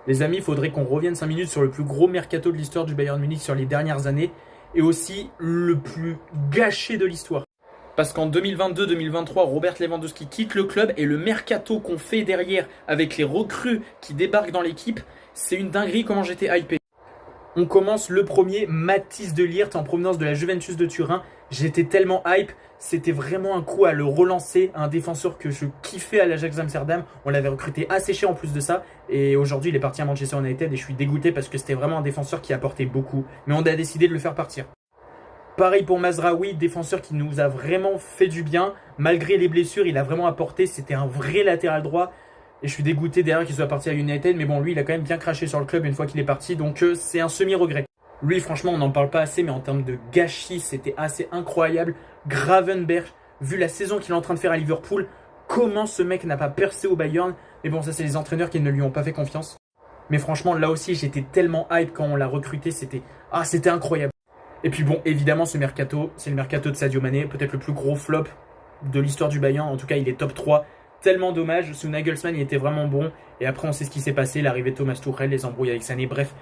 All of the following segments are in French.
Les amis, il faudrait qu'on revienne 5 minutes sur le plus gros mercato de l'histoire du Bayern Munich sur les dernières années et aussi le plus gâché de l'histoire. Parce qu'en 2022-2023, Robert Lewandowski quitte le club et le mercato qu'on fait derrière avec les recrues qui débarquent dans l'équipe, c'est une dinguerie comment j'étais hypé. On commence le premier, Mathys de Ligt en provenance de la Juventus de Turin. J'étais tellement hype, c'était vraiment un coup à le relancer, un défenseur que je kiffais à l'Ajax Amsterdam. On l'avait recruté assez cher en plus de ça. Et aujourd'hui, il est parti à Manchester United et je suis dégoûté parce que c'était vraiment un défenseur qui apportait beaucoup. Mais on a décidé de le faire partir. Pareil pour Mazraoui, défenseur qui nous a vraiment fait du bien. Malgré les blessures, il a vraiment apporté. C'était un vrai latéral droit. Et je suis dégoûté derrière qu'il soit parti à United. Mais bon, lui, il a quand même bien craché sur le club une fois qu'il est parti. Donc c'est un semi-regret. Lui, franchement, on n'en parle pas assez. Mais en termes de gâchis, c'était assez incroyable. Gravenberch, vu la saison qu'il est en train de faire à Liverpool, comment ce mec n'a pas percé au Bayern. Mais bon, ça, c'est les entraîneurs qui ne lui ont pas fait confiance. Mais franchement, là aussi, j'étais tellement hype quand on l'a recruté. C'était incroyable. Et puis bon, évidemment, ce mercato, c'est le mercato de Sadio Mané, peut-être le plus gros flop de l'histoire du Bayern. En tout cas, il est top 3. Tellement dommage. Sous Nagelsmann, il était vraiment bon. Et après, on sait ce qui s'est passé. L'arrivée de Thomas Tuchel, les embrouilles avec Sané. Bref,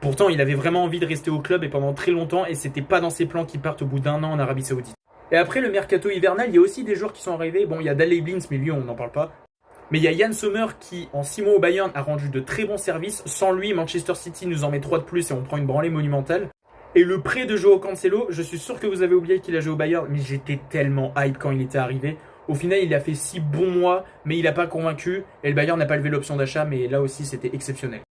pourtant, il avait vraiment envie de rester au club et pendant très longtemps. Et c'était pas dans ses plans qu'il parte au bout d'un an en Arabie Saoudite. Et après, le mercato hivernal, il y a aussi des joueurs qui sont arrivés. Bon, il y a Daley Blind, mais lui, on n'en parle pas. Mais il y a Yann Sommer qui, en 6 mois au Bayern, a rendu de très bons services. Sans lui, Manchester City nous en met 3 de plus et on prend une branlée monumentale. Et le prêt de Joao Cancelo, je suis sûr que vous avez oublié qu'il a joué au Bayern, mais j'étais tellement hype quand il était arrivé. Au final, il a fait 6 bons mois, mais il n'a pas convaincu. Et le Bayern n'a pas levé l'option d'achat, mais là aussi, c'était exceptionnel.